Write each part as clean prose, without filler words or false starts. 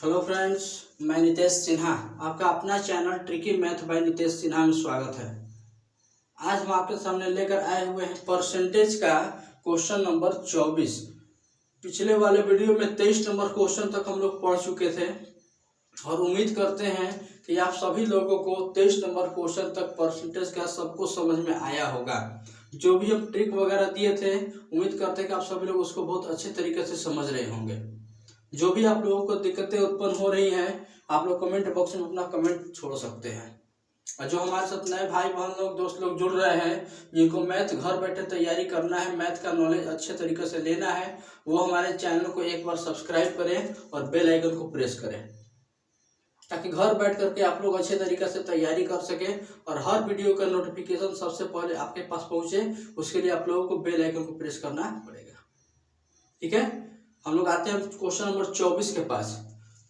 Hello friends, मैं नितेश सिन्हा, आपका अपना channel tricky math bye Nitesh Sinha में स्वागत है। आज हम आपके सामने लेकर आए हुए हैं परसेंटेज का क्वेश्चन नंबर 24। पिछले वाले वीडियो में 23 नंबर क्वेश्चन तक हम लोग पढ़ चुके थे और उम्मीद करते हैं कि आप सभी लोगों को 23 नंबर क्वेश्चन तक परसेंटेज का सबको समझ में आया होगा। जो भी हम ट्रिक वगैरह दिए थे, उम्मीद करते हैं कि आप सभी लोग उसको बहुत अच्छे तरीके से समझ रहे होंगे। जो भी आप लोगों को दिक्कतें उत्पन्न हो रही हैं, आप लोग कमेंट बॉक्स में अपना कमेंट छोड़ सकते हैं। और जो हमारे साथ नए भाई बहन लोग दोस्त लोग जुड़ रहे हैं, जिनको मैथ घर बैठे तैयारी करना है, मैथ का नॉलेज अच्छे तरीके से लेना है, वो हमारे चैनल को एक बार सब्सक्राइब करें और बेल आइकन को प्रेस करें, ताकि घर बैठ करके आप लोग अच्छे तरीके से तैयारी कर सकें और हर वीडियो का नोटिफिकेशन सबसे पहले आपके पास पहुंचे। उसके लिए आप लोगों को बेल आइकन को प्रेस करना पड़ेगा। ठीक है, हम लोग आते हैं क्वेश्चन नंबर 24 के पास।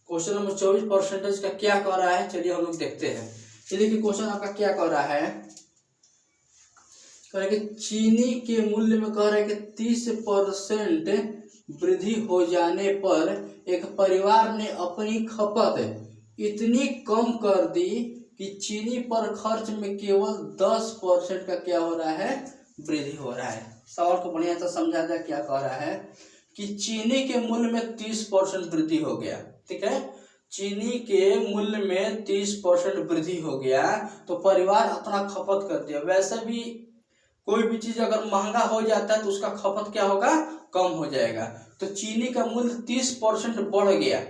क्वेश्चन नंबर 24 परसेंटेज का क्या कह रहा है, चलिए हम लोग देखते हैं। ये देखिए क्वेश्चन आपका क्या कह रहा है, कह रहा है कि चीनी के मूल्य में कह रहा है कि 30% वृद्धि हो जाने पर एक परिवार ने अपनी खपत इतनी कम कर दी कि चीनी पर खर्च में केवल 10% का क्या हो रहा है, वृद्धि हो रहा है। सवाल को बढ़िया से समझा जाए, क्या कह रहा है कि चीनी के मूल्य में 30% वृद्धि हो गया। ठीक है, चीनी के मूल्य में 30% वृद्धि हो गया तो परिवार अपना खपत कर दिया। वैसे भी कोई भी चीज अगर महंगा हो जाता है तो उसका खपत क्या होगा, कम हो जाएगा। तो चीनी का मूल्य 30% बढ़ गया।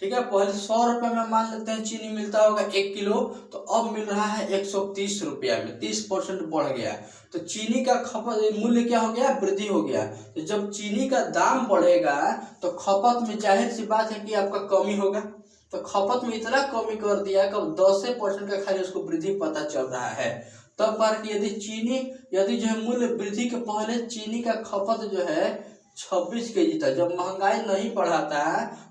ठीक है, पहले 100 रुपये में मान लेते हैं चीनी मिलता होगा 1 किलो, तो अब मिल रहा है 130 रुपया में, 30% बढ़ गया। तो चीनी का खपत मूल्य क्या हो गया, वृद्धि हो गया। तो जब चीनी का दाम बढ़ेगा तो खपत में जाहिर सी बात है कि आपका कमी होगा। तो खपत में इतना कमी कर दिया कि 10% का खाली उसको वृद्धि पता चल रहा है। तब पर कि यदि जो है मूल्य वृद्धि के पहले चीनी का खपत जो है 26 केजी था, जब महंगाई नहीं बढ़ा था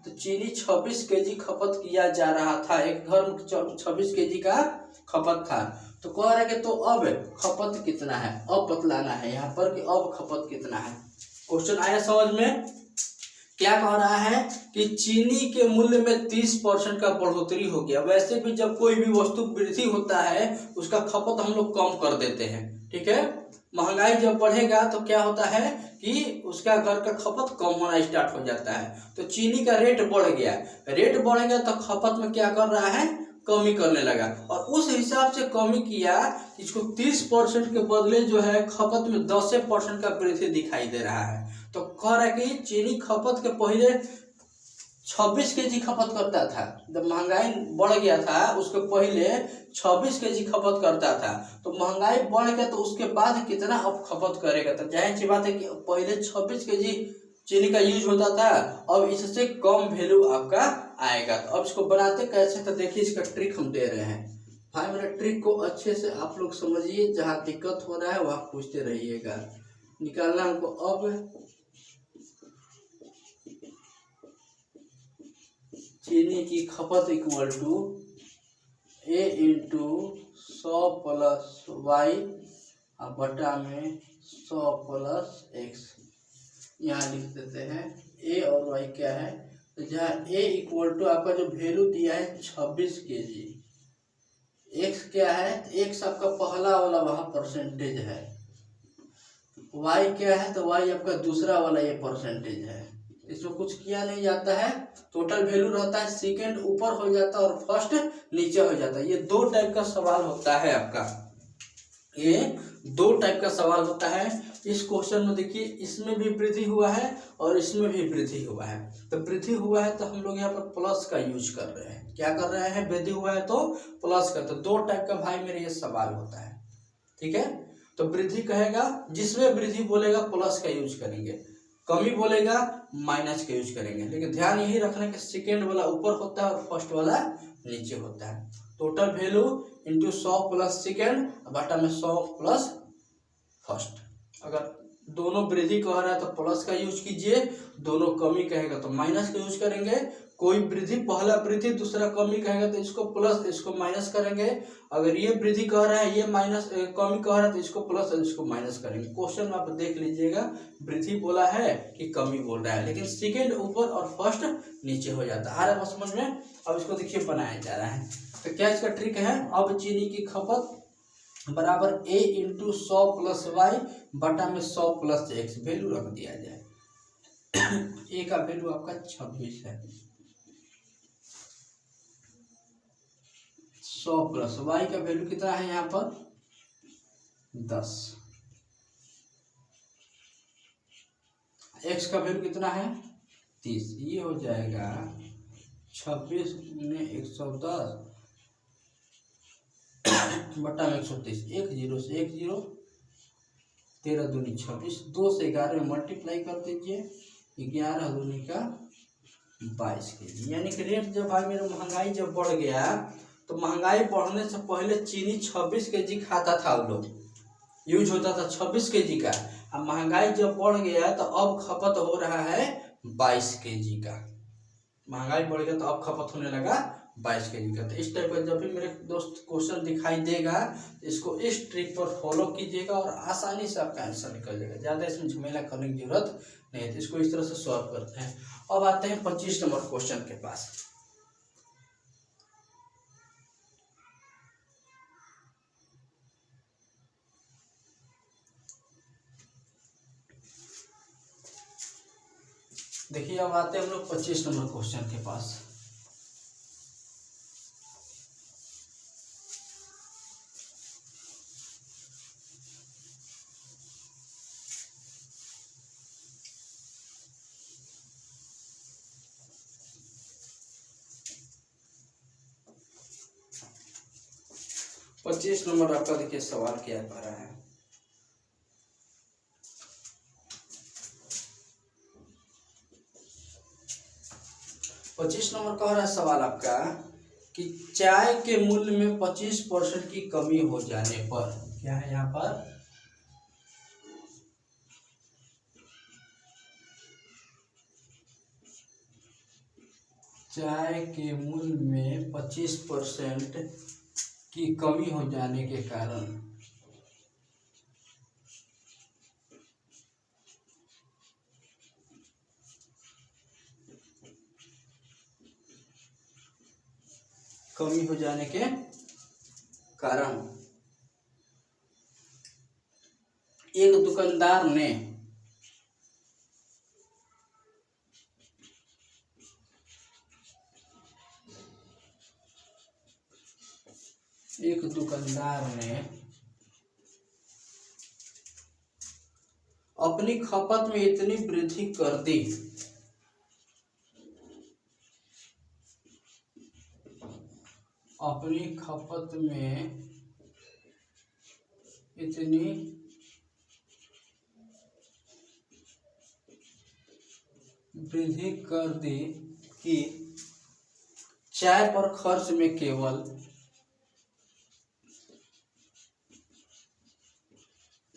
तो चीनी 26 केजी खपत किया जा रहा था, एक घर में 26 केजी का खपत था। तो कह रहे कि तो अब खपत कितना है, अब बतलाना है यहाँ पर कि अब खपत कितना है। क्वेश्चन आया समझ में? क्या कह रहा है कि चीनी के मूल्य में 30% का बढ़ोतरी हो गया। वैसे भी जब कोई भी वस्तु वृद्धि होता है उसका खपत हम लोग कम कर देते हैं। ठीक है, महंगाई जब बढ़ेगा तो क्या होता है कि उसका घर का खपत कम होना स्टार्ट हो जाता है। तो चीनी का रेट बढ़ गया, रेट बढ़ गया तो खपत में क्या कर रहा है, कमी करने लगा। और उस हिसाब से कमी किया, इसको 30% के बदले जो है खपत में 10% का वृद्धि दिखाई दे रहा है। तो कह रहा है कि चीनी खपत के पहले 26 केजी खपत करता था, जब महंगाई बढ़ गया था उसके पहले 26 केजी खपत करता था। तो महंगाई बढ़ गया तो उसके बाद कितना अब खपत करेगा। तो जाहिर सी बात है कि पहले 26 केजी चीनी का यूज होता था, अब इससे कम वैल्यू आपका आएगा। तो अब इसको बनाते कैसे, तो देखिए इसका ट्रिक हम दे रहे हैं। भाई मेरे ट्रिक को अच्छे से आप लोग समझिए, जहाँ दिक्कत हो रहा है वहाँ पूछते रहिएगा। निकालना हमको अब चीनी की खपत equal to A into 100 plus y बटा में 100 प्लस एक्स। यहाँ लिख देते हैं A और Y क्या है, तो जहाँ A इक्वल टू आपका जो वैल्यू दिया है 26 केजी, एक्स क्या है, एक्स आपका पहला वाला वहाँ परसेंटेज है, Y क्या है, तो Y आपका दूसरा वाला ये परसेंटेज है। इसमें कुछ किया नहीं जाता है, टोटल वैल्यू रहता है, सेकंड ऊपर हो जाता है और फर्स्ट नीचे हो जाता है। ये 2 टाइप का सवाल होता है आपका, ये 2 टाइप का सवाल होता है। इस क्वेश्चन में देखिए इसमें भी वृद्धि हुआ है और इसमें भी वृद्धि हुआ है। तो वृद्धि हुआ है तो हम लोग यहाँ पर प्लस का यूज कर रहे हैं। क्या कर रहे हैं, वृद्धि हुआ है तो प्लस का। तो 2 टाइप का भाई मेरे ये सवाल होता है। ठीक है, तो वृद्धि कहेगा, जिसमें वृद्धि बोलेगा प्लस का यूज करेंगे, कमी बोलेगा माइनस का यूज करेंगे। लेकिन ध्यान यही रखना कि सेकेंड वाला ऊपर होता है और फर्स्ट वाला नीचे होता है। Total value into 100 plus second बटा में 100 प्लस फर्स्ट। अगर दोनों वृद्धि कह रहा है तो प्लस का यूज कीजिए, दोनों कमी कहेगा तो माइनस का यूज करेंगे। कोई वृद्धि, पहला वृद्धि दूसरा कमी कहेगा तो इसको प्लस इसको माइनस करेंगे। अगर ये वृद्धि कह रहा है ये माइनस कमी कह रहा है तो इसको प्लस इसको माइनस करेंगे। क्वेश्चन आप देख लीजिएगा, वृद्धि बोला है कि कमी बोल रहा है, लेकिन सेकेंड ऊपर और फर्स्ट नीचे हो जाता है। आ रहा है समझ में। अब इसको देखिए बनाया जा रहा है, तो क्या इसका ट्रिक है, अब चीनी की खपत बराबर a इंटू 100 प्लस वाई बटा में 100 प्लस एक्स वैल्यू रख दिया जाए। a का वैल्यू आपका 26 है, 100 प्लस वाई का वैल्यू कितना है यहाँ पर 10, एक्स का वैल्यू कितना है 30, ये हो जाएगा 26 में 110 बटा में 130, एक जीरो से एक जीरो, 13 दूनी 26, 2 से 11 में मल्टीप्लाई कर दीजिए, 11 दूनी का 22 के। यानी कि रेट जब भाई मेरा महंगाई जब बढ़ गया तो महंगाई बढ़ने से पहले चीनी 26 केजी खाता था, वो लोग यूज होता था 26 केजी का। अब महंगाई जब बढ़ गया तो अब खपत हो रहा है 22 केजी का। महंगाई बढ़ गया तो अब खपत होने लगा 22 केजी का। तो इस टाइप का जब भी मेरे दोस्त क्वेश्चन दिखाई देगा इसको इस ट्रिक पर फॉलो कीजिएगा और आसानी से आपका आंसर निकल जाएगा, ज़्यादा इसमें झमेला करने की जरूरत नहीं है। तो इसको इस तरह से सॉल्व करते हैं। अब आते हैं 25 नंबर क्वेश्चन के पास। देखिए अब आते हैं हम लोग 25 नंबर क्वेश्चन के पास। पच्चीस नंबर आपका देखिए सवाल क्या कह रहा है। पच्चीस नंबर कह रहा है सवाल आपका कि चाय के मूल्य में 25% की कमी हो जाने पर, क्या है यहाँ पर, चाय के मूल्य में 25% की कमी हो जाने के कारण एक दुकानदार ने अपनी खपत में इतनी वृद्धि कर दी अपनी खपत में इतनी वृद्धि कर दी कि चाय पर खर्च में केवल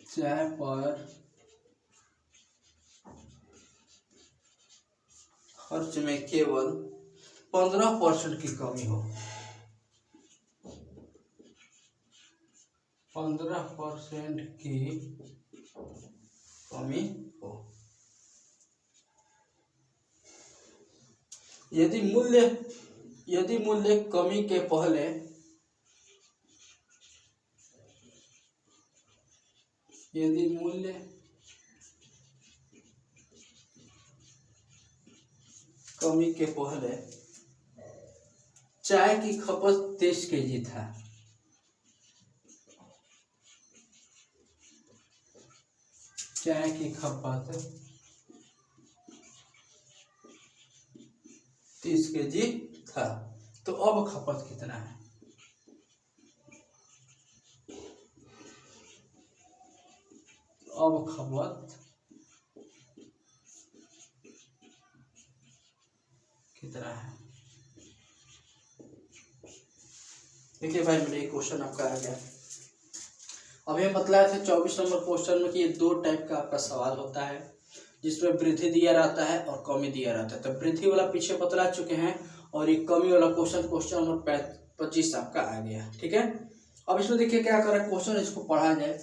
चाय पर खर्च में केवल 15% की कमी हो, 15% की कमी हो। यदि मूल्य कमी के पहले चाय की खपत 23 केजी था, चाय की खपत 30 केजी था, तो अब खपत कितना है, अब खपत कितना है। देखिए भाई मेरे क्वेश्चन आपका आ गया। अब ये बतलाया था 24 नंबर क्वेश्चन में कि ये दो टाइप का आपका सवाल होता है, जिसमें वृद्धि दिया रहता है और कमी दिया रहता है। तो वृद्धि वाला पीछे बतला चुके हैं और ये कमी वाला क्वेश्चन नंबर 25 आपका आ गया। ठीक है, अब इसमें देखिए क्या कर रहा है क्वेश्चन, इसको पढ़ा जाए।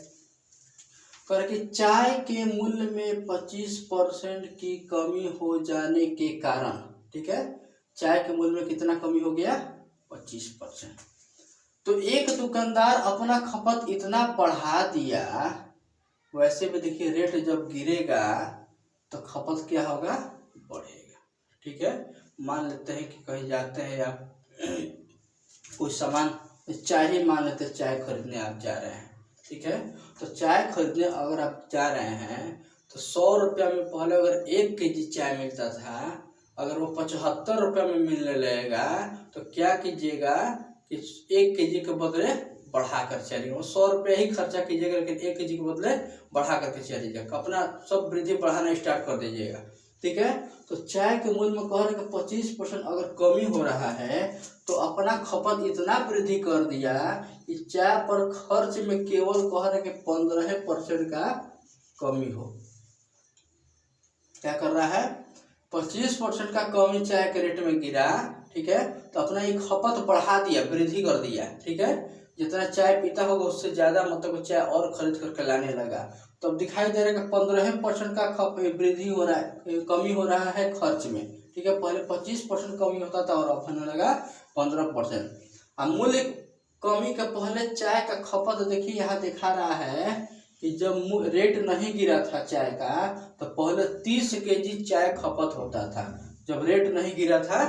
कर कि चाय के मूल्य में 25% की कमी हो जाने के कारण, ठीक है, चाय के मूल्य में कितना कमी हो गया, 25%। तो एक दुकानदार अपना खपत इतना बढ़ा दिया, वैसे भी देखिए रेट जब गिरेगा तो खपत क्या होगा, बढ़ेगा। ठीक है, मान लेते हैं कि कहीं जाते हैं आप कोई सामान, चाय ही मान लेते हैं, चाय खरीदने आप जा रहे हैं। ठीक है, तो चाय खरीदने अगर आप जा रहे हैं तो 100 रुपया में पहले अगर 1 केजी चाय मिलता था, अगर वो 75 रुपया में मिलने लगेगा तो क्या कीजिएगा कि 1 केजी के बदले बढ़ा कर चलिएगा। 100 रुपया ही खर्चा कीजिएगा, लेकिन 1 केजी के बदले बढ़ा करके चलिएगा, अपना सब वृद्धि बढ़ाना स्टार्ट कर दीजिएगा। ठीक है, तो चाय के मूल्य में कह रहे कि 25% अगर कमी हो रहा है तो अपना खपत इतना वृद्धि कर दिया कि चाय पर खर्च में केवल कह रहे कि 15% का कमी हो। क्या कर रहा है, 25% का कमी चाय के रेट में गिरा। ठीक है, तो अपना ये खपत बढ़ा दिया, वृद्धि कर दिया। ठीक है, जितना चाय पीता होगा उससे ज्यादा मतलब चाय और खरीद करके लाने लगा। तो अब दिखाई दे रहा है कि 15% का वृद्धि हो रहा है, कमी हो रहा है खर्च में। ठीक है, पहले 25% कमी होता था और अब होने लगा 15%। मूल्य कमी का पहले चाय का खपत देखिए यहाँ दिखा रहा है कि जब रेट नहीं गिरा था चाय का तो पहले 30 केजी चाय खपत होता था। जब रेट नहीं गिरा था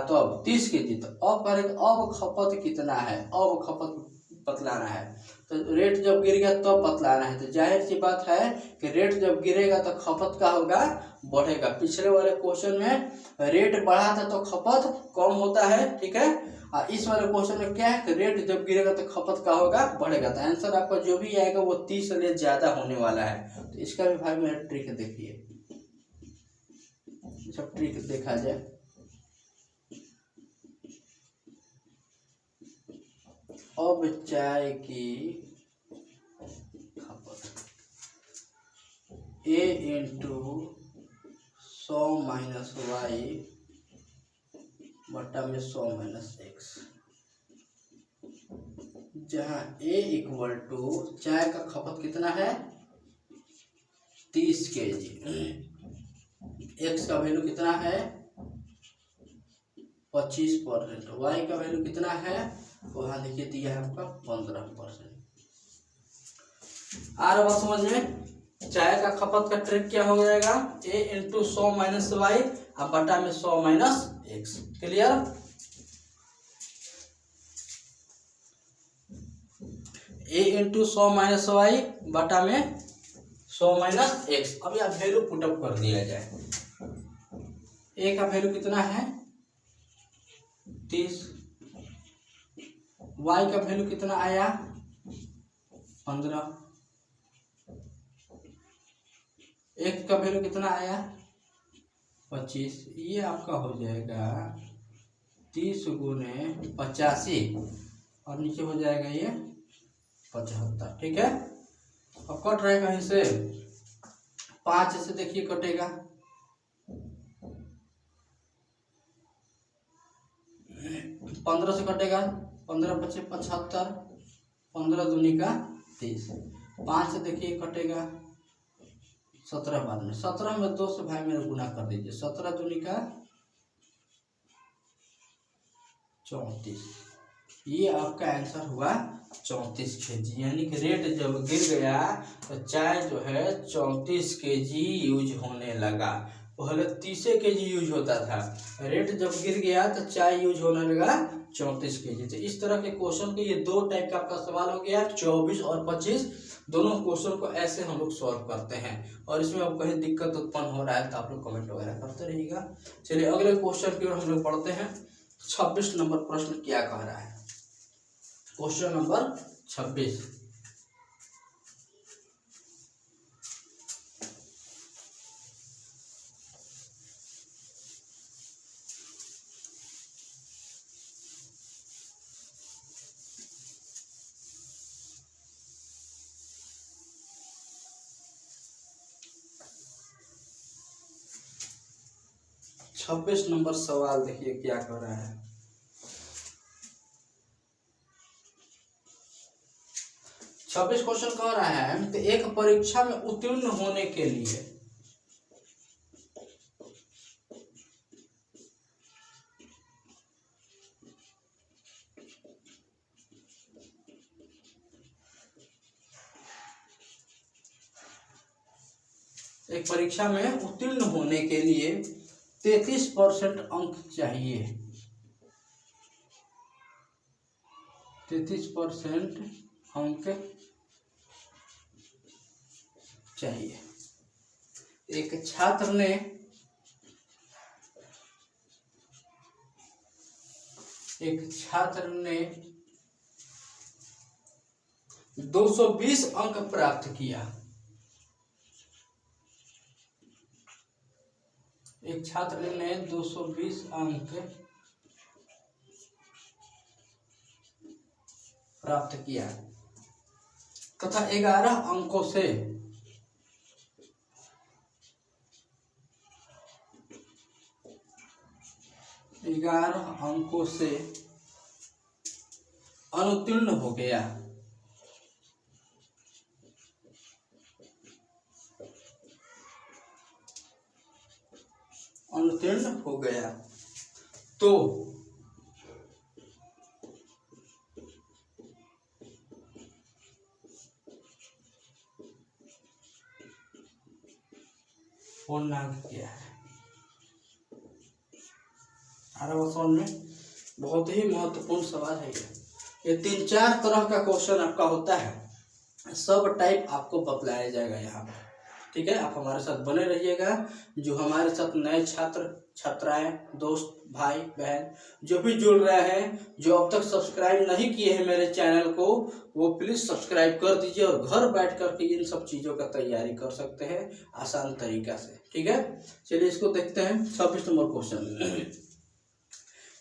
तो अब 30 केजी। तो अब करें अब खपत कितना है, अब खपत बतलाना है। तो रेट जब गिर गया तो बतलाना है। तो जाहिर सी बात है कि रेट जब गिरेगा तो खपत का होगा, बढ़ेगा। पिछले वाले क्वेश्चन में रेट बढ़ा था तो खपत कम होता है। ठीक है, और इस वाले क्वेश्चन में क्या है कि रेट जब गिरेगा तो खपत का होगा, बढ़ेगा। तो आंसर आपका जो भी आएगा वो 30 से ज्यादा होने वाला है। तो इसका भी भाई मेरा ट्रिक देखिए, सब ट्रिक देखा जाए। अब चाय की खपत A इंटू 100 माइनस वाई बटा में 100 माइनस एक्स, जहाँ A इक्वल टू चाय का खपत कितना है 30 केजी, एक्स का वैल्यू कितना है 25%, वाई का वैल्यू कितना है वहाँ देखिए दिया है आपका 15%। आ रहा बात समझ में। चाय का खपत का ट्रिक क्या हो जाएगा, A इंटू 100 माइनस वाई और बटा में 100 minus x. Clear, A into 100 minus y बटा में 100 माइनस एक्स। अब यह वैल्यू पुटअप कर दिया जाए। A का वैल्यू कितना है 30, y का वैल्यू कितना आया 15, x का वैल्यू कितना आया 25। ये आपका हो जाएगा 30 गुने 85 और नीचे हो जाएगा ये 75। ठीक है, अब कट रहे कहीं से 5 से देखिए कटेगा, 15 से कटेगा, 15 × 5 = 75, 15 दूनी का 30, 5 से देखिए कटेगा 17 बाद में, 17 में 2 से भाई मेरे गुना कर दीजिए, 17 दूनी का 34। ये आपका आंसर हुआ 34 केजी। यानी कि रेट जब गिर गया तो चाय जो है 34 केजी यूज होने लगा। पहले 30 केजी यूज होता था, रेट जब गिर गया तो चाय यूज होने लगा 34 केजी। तो इस तरह के क्वेश्चन के ये दो टाइप का आपका सवाल हो गया, 24 और 25। दोनों क्वेश्चन को ऐसे हम लोग सॉल्व करते हैं और इसमें अब कहीं दिक्कत उत्पन्न हो रहा है तो आप लोग कमेंट वगैरह करते रहिएगा। चलिए अगले क्वेश्चन की ओर हम लोग पढ़ते हैं। 26 नंबर प्रश्न क्या कह रहा है, क्वेश्चन नंबर 26। 26 नंबर सवाल देखिए क्या कर रहा है। 26 क्वेश्चन कह रहा है कि एक परीक्षा में उत्तीर्ण होने के लिए एक परीक्षा में उत्तीर्ण होने के लिए 33% अंक चाहिए। 33% अंक चाहिए। एक छात्र ने 220 अंक प्राप्त किया। एक छात्र ने 220 अंक प्राप्त किया तथा 11 अंकों से अनुत्तीर्ण हो गया। तो पूर्णांक क्या है? में बहुत ही महत्वपूर्ण सवाल है ये 3-4 तरह का क्वेश्चन आपका होता है, सब टाइप आपको बतलाया जाएगा यहाँ पर। ठीक है, आप हमारे साथ बने रहिएगा। जो हमारे साथ नए छात्र छात्राएं, दोस्त, भाई बहन जो भी जुड़ रहे हैं, जो अब तक सब्सक्राइब नहीं किए हैं मेरे चैनल को, वो प्लीज सब्सक्राइब कर दीजिए और घर बैठ कर के इन सब चीज़ों का तैयारी कर सकते हैं आसान तरीका से। ठीक है, चलिए इसको देखते हैं। 26 नंबर क्वेश्चन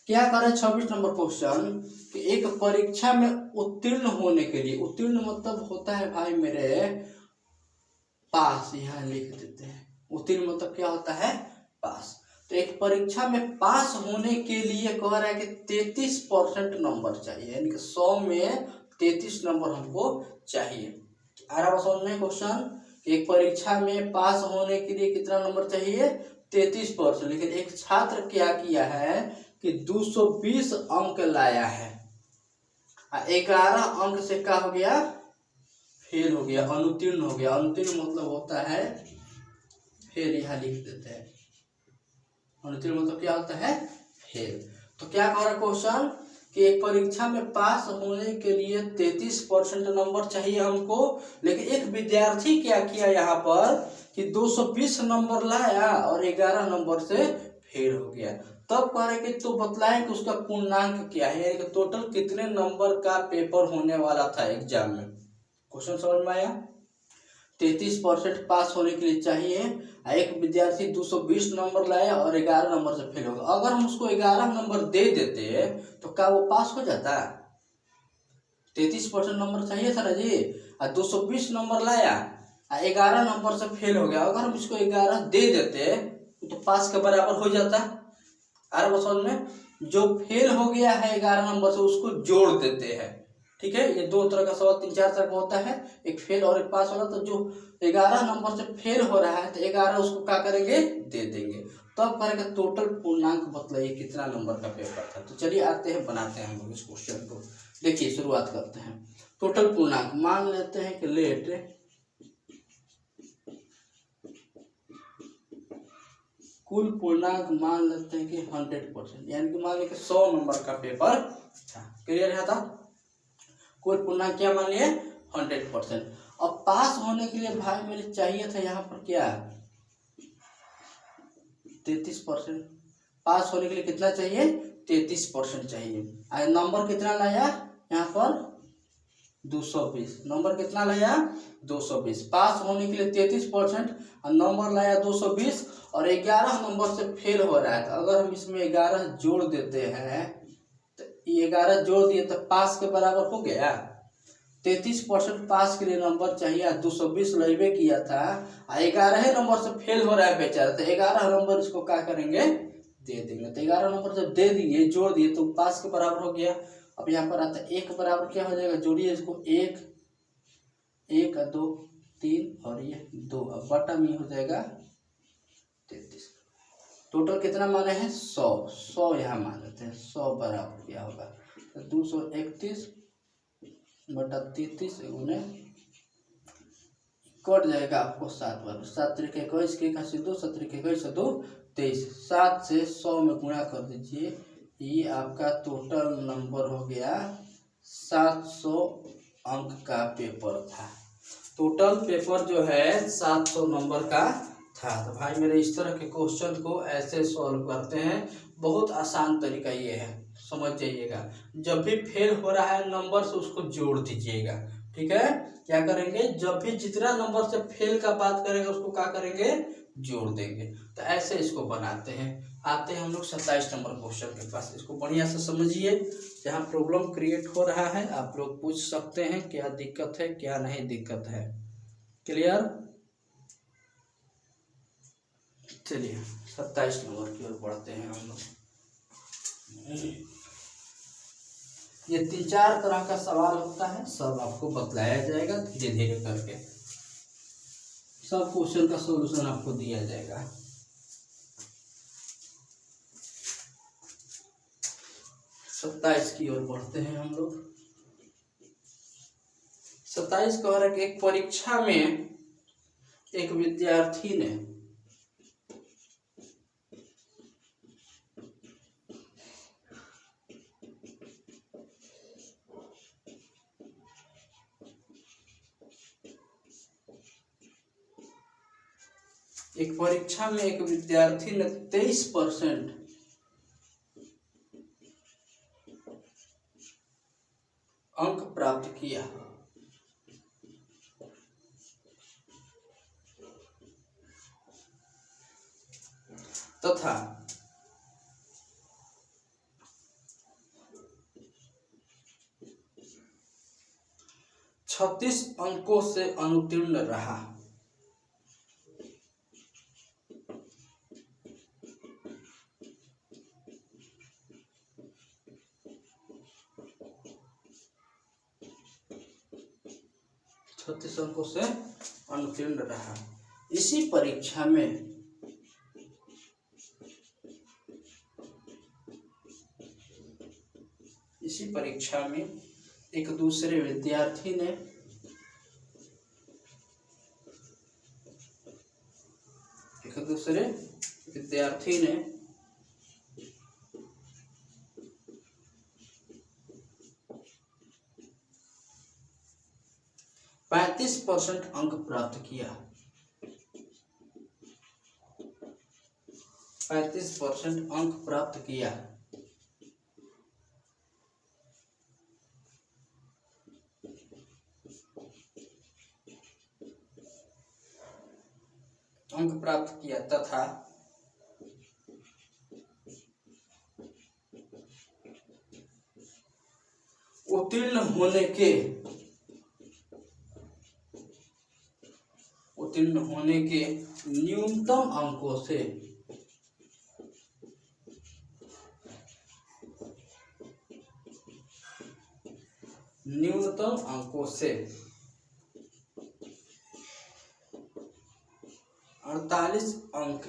क्या करें। 26 नंबर क्वेश्चन कि एक परीक्षा में उत्तीर्ण होने के लिए, उत्तीर्ण मतलब होता है भाई मेरे पास, यहाँ लिख देते हैं। उत्तीर्ण मतलब क्या होता है? पास। तो एक परीक्षा में पास होने के लिए कह रहा है कि 33% नंबर चाहिए, यानी कि 100 में 33 नंबर हमको चाहिए। आ रहा समझ में क्वेश्चन? एक परीक्षा में पास होने के लिए कितना नंबर चाहिए? 33%। लेकिन एक छात्र क्या किया है कि 220 अंक लाया है, 11 अंक से क्या हो गया? फेल हो गया, अनुत्तीर्ण हो गया। अनुत्तीर्ण मतलब होता है फेल, यहाँ लिख देते हैं। अनुत्तीर्ण मतलब क्या होता है? फेल। तो क्या कह रहा क्वेश्चन कि एक परीक्षा में पास होने के लिए 33% नंबर चाहिए हमको, लेकिन एक विद्यार्थी क्या किया यहाँ पर कि 220 नंबर लाया और 11 नंबर से फेल हो गया। तब कह रहे कि तो बतलाएं कि उसका पूर्णांक क्या है, यानी कि टोटल कितने नंबर का पेपर होने वाला था एग्जाम में। क्वेश्चन समझ में आया? 33% पास होने के लिए चाहिए, एक विद्यार्थी 220 नंबर लाया और 11 नंबर से फेल होगा। अगर हम उसको 11 नंबर दे देते तो क्या वो पास हो जाता? 33% नंबर चाहिए था ना जी, 220 नंबर लाया 11 नंबर से फेल हो गया। अगर हम इसको 11 दे देते तो पास के बराबर हो जाता। अरे समझ में, जो फेल हो गया है 11 नंबर से उसको जोड़ देते हैं। ठीक है, ये 2 तरह का सवाल 3-4 तरह का होता है, एक फेल और एक पास वाला। तो जो 11 नंबर से फेल हो रहा है तो 11 उसको क्या करेंगे? दे देंगे। तब करेंगे टोटल पूर्णांक बतलाइए कितना नंबर का पेपर था। तो चलिए आते हैं, बनाते हैं हम लोग इस क्वेश्चन को। देखिए शुरुआत करते हैं। टोटल पूर्णांक मान लेते हैं कि लेट कुल पूर्णांक मान लेते हैं कि 100%, यानी कि मान लें कि 100 नंबर का पेपर था। क्लियर है? था कुल पूर्णांक क्या मान लिए? 100%। अब पास होने के लिए भाई मेरे चाहिए था यहाँ पर क्या? 33%। पास होने के लिए कितना चाहिए? 33% चाहिए। नंबर कितना लाया यहाँ पर? 220। नंबर कितना लाया? 220। पास होने के लिए 33% और नंबर लाया 220 और 11 नंबर से फेल हो रहा है। तो अगर हम इसमें 11 जोड़ देते हैं तो 11 जोड़ दिए तो पास के बराबर हो गया। 33% पास के लिए नंबर चाहिए, 220 लैबे किया था, 11 नंबर से फेल हो रहा है बेचारा, तो 11 नंबर इसको क्या करेंगे? दे देंगे। तो 11 नंबर जब दे दिए, जोड़ दिए, तो 5 के बराबर हो गया। अब यहाँ पर आता है 1 के बराबर क्या हो जाएगा, जोड़िए इसको, 1 1 2 3 और ये 2, अब बटा में हो जाएगा 33। टोटल कितना माने हैं, 100 यहाँ मान लेते हैं, 100 बराबर क्या होगा, तो 231 बटा 33 गुने, कट जाएगा आपको 7 बार, 7 त्रिक 21 के 2, 7 त्रिक 21 2 23, 7 से 100 में गुणा कर दीजिए, ये आपका टोटल नंबर हो गया 700 अंक का पेपर था। टोटल पेपर जो है 700 नंबर का था। तो भाई मेरे इस तरह के क्वेश्चन को ऐसे सॉल्व करते हैं, बहुत आसान तरीका ये है, समझ जाइएगा। जब भी फेल हो रहा है नंबर से उसको जोड़ दीजिएगा, ठीक है। क्या करेंगे, जब भी जितना नंबर से फेल का बात करेंगे उसको क्या करेंगे, जोड़ देंगे। तो ऐसे इसको बनाते हैं। आते हैं हम लोग 27 नंबर क्वेश्चन के पास। इसको बढ़िया से समझिए, जहाँ प्रॉब्लम क्रिएट हो रहा है आप लोग पूछ सकते हैं क्या दिक्कत है क्या नहीं दिक्कत है। क्लियर, चलिए 27 नंबर की ओर बढ़ते हैं हम लोग। ये 3-4 तरह का सवाल होता है, सब आपको बतलाया जाएगा धीरे धीरे करके, सब क्वेश्चन का सॉल्यूशन आपको दिया जाएगा। 27 की ओर बढ़ते हैं हम लोग। 27 कह रहा है कि एक परीक्षा में एक विद्यार्थी ने एक 23% अंक प्राप्त किया, तथा 36 अंकों से अनुत्तीर्ण रहा। अंकों से अनुत्तीर्ण रहा। इसी परीक्षा में एक दूसरे विद्यार्थी ने %35 अंक प्राप्त किया। 35% अंक प्राप्त किया। तथा उत्तीर्ण होने के न्यूनतम अंकों से न्यूनतम अंकों से 48 अंक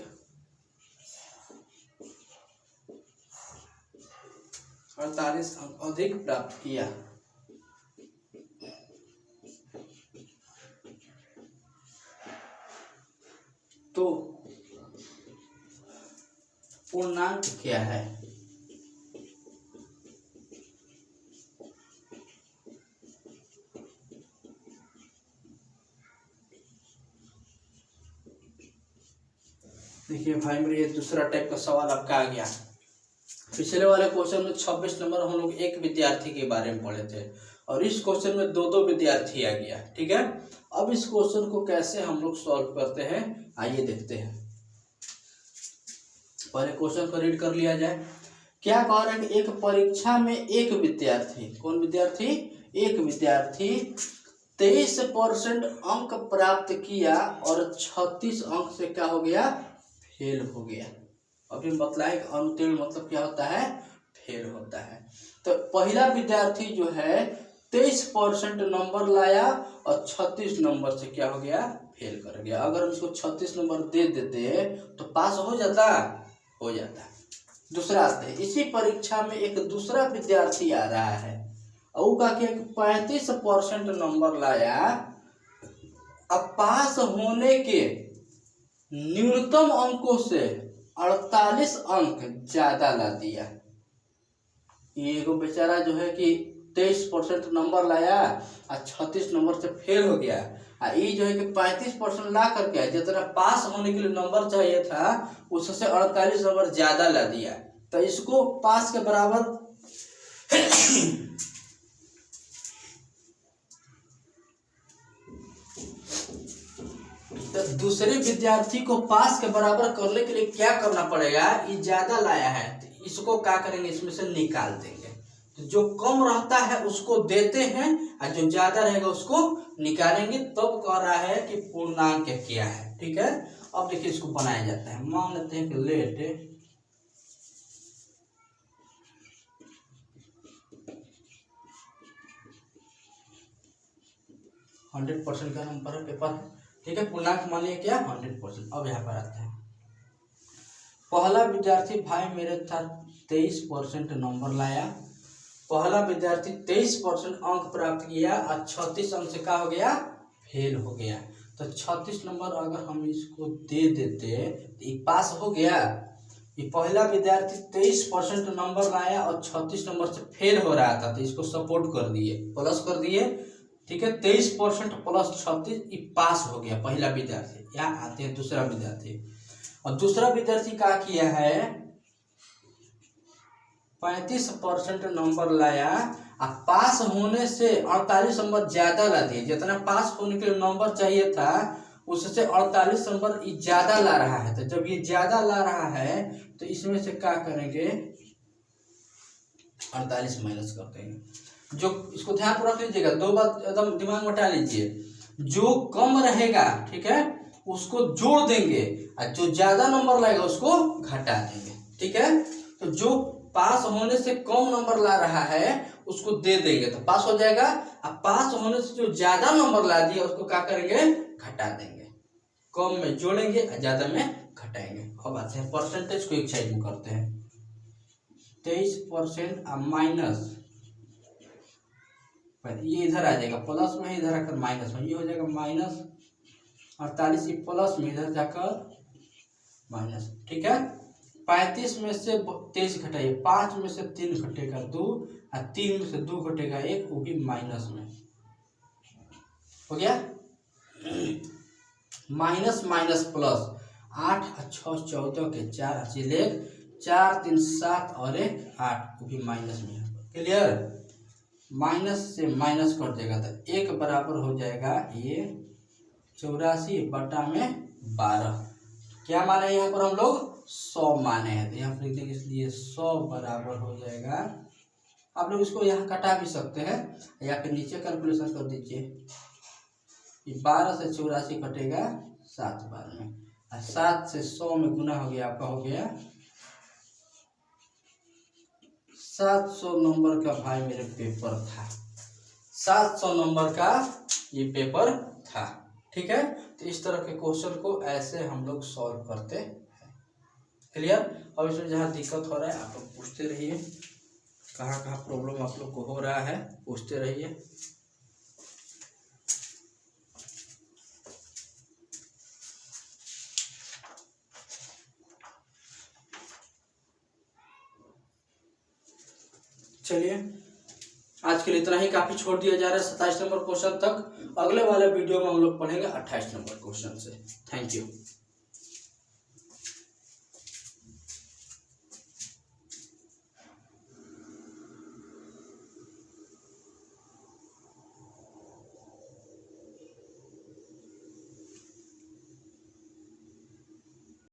अधिक प्राप्त किया। तो पूर्णांक क्या है? देखिए भाई मेरे, ये दूसरा टाइप का सवाल आपका आ गया। पिछले वाले क्वेश्चन में 26 नंबर हम लोग एक विद्यार्थी के बारे में पढ़े थे, और इस क्वेश्चन में दो विद्यार्थी आ गया, ठीक है। अब इस क्वेश्चन को कैसे हम लोग सॉल्व करते हैं, आइए देखते हैं। पहले क्वेश्चन को रीड कर लिया जाए। क्या कह रहा है कि एक परीक्षा में एक विद्यार्थी, कौन विद्यार्थी? एक विद्यार्थी 23% अंक प्राप्त किया और 36 अंक से क्या हो गया? फेल हो गया। अभी बतलाए अनुत्तीर्ण मतलब क्या होता है, फेल होता है। तो पहला विद्यार्थी जो है 23% नंबर लाया और 36 नंबर से क्या हो गया, फेल कर गया। अगर उसको 36 नंबर दे देते तो पास हो जाता, हो जाता। दूसरा आते हैं, इसी परीक्षा में एक दूसरा विद्यार्थी आ रहा है और वो का 35% नंबर लाया, अब पास होने के न्यूनतम अंकों से 48 अंक ज्यादा ला दिया। ये एगो बेचारा जो है कि 23% नंबर लाया और 36 नंबर से फेल हो गया, और ये जो है कि 35% ला करके जितना पास होने के लिए नंबर चाहिए था उससे 48 नंबर ज्यादा ला दिया। तो इसको पास के बराबर तो दूसरे विद्यार्थी को पास के बराबर करने के लिए क्या करना पड़ेगा, ये ज्यादा लाया है तो इसको क्या करेंगे, इसमें से निकाल देंगे। तो जो कम रहता है उसको देते हैं और जो ज्यादा रहेगा उसको निकालेंगे, तब कह रहा है कि पूर्णांक क्या है। ठीक है, अब देखिए इसको बनाया जाता है। मान लेते हैं कि लेट 100% का नंबर है पेपर है। ठीक है, पूर्णांक मान लिया क्या, 100%। अब यहाँ पर आते हैं, पहला विद्यार्थी भाई मेरे था 23% नंबर लाया। पहला विद्यार्थी 23% अंक प्राप्त किया और 36 अंक से क्या हो गया, फेल हो गया। तो 36 नंबर अगर हम इसको दे देते तो ये पास हो गया। ये पहला विद्यार्थी 23% नंबर लाया और 36 नंबर से फेल हो रहा था, तो इसको सपोर्ट कर दिए, प्लस कर दिए। ठीक है, 23% प्लस 36 ये पास हो गया पहला विद्यार्थी। यहाँ आते हैं दूसरा विद्यार्थी, और दूसरा विद्यार्थी क्या किया है, 35% नंबर लाया और पास होने से 48 नंबर ज्यादा ला दिए। जितना पास होने के लिए नंबर चाहिए था उससे 48 नंबर ज्यादा ला रहा है। तो जब ये ज्यादा ला रहा है तो इसमें से क्या करेंगे, 48 माइनस कर देंगे। जो इसको ध्यान रख लीजिएगा, दो बात एकदम दिमाग में हटा लीजिए, जो कम रहेगा ठीक है उसको जोड़ देंगे और जो ज्यादा नंबर लाएगा उसको घटा देंगे। ठीक है, तो जो पास होने से कम नंबर ला रहा है उसको दे देंगे तो पास हो जाएगा, और पास होने से जो ज्यादा नंबर ला दिया उसको क्या करेंगे, घटा देंगे। कम में जोड़ेंगे और ज्यादा में घटाएंगे। अब आते हैं परसेंटेज को एक साइड में करते हैं, 23% और माइनस, ये इधर आ जाएगा प्लस में, इधर आकर माइनस में, ये हो जाएगा माइनस 48, प्लस में इधर जाकर माइनस। ठीक है, 35 में से 23 घटाइए, 5 में से 3 घटेगा 2 और 3 में से 2 घटेगा 1, वो भी माइनस में हो गया। माइनस माइनस प्लस, 8 और 6 14 के 4 अच्छी लेख 4 3 7 और 1 8, वो भी माइनस में। क्लियर, माइनस से माइनस कर देगा तो 1 बराबर हो जाएगा ये 84/12। क्या माने यहाँ पर हम लोग, 100 माने हैं, तो यहाँ पर लिख देंगे, इसलिए 100 बराबर हो जाएगा। आप लोग इसको यहाँ कटा भी सकते हैं या फिर नीचे कैलकुलेशन कर दीजिए। ये 12 से 84 कटेगा 7 बार में, और 7 से 100 में गुना हो गया, आपका हो गया 700 नंबर का भाई मेरे पेपर था। 700 नंबर का ये पेपर था। ठीक है, तो इस तरह के क्वेश्चन को ऐसे हम लोग सॉल्व करते हैं। क्लियर, अब इसमें जहाँ दिक्कत हो रहा है आप लोग पूछते रहिए, कहाँ कहाँ प्रॉब्लम आप लोग को हो रहा है पूछते रहिए। चलिए आज के लिए इतना ही काफी छोड़ दिया जा रहा है 27 नंबर क्वेश्चन तक। अगले वाले वीडियो में हम लोग पढ़ेंगे 28 नंबर क्वेश्चन से। Thank you.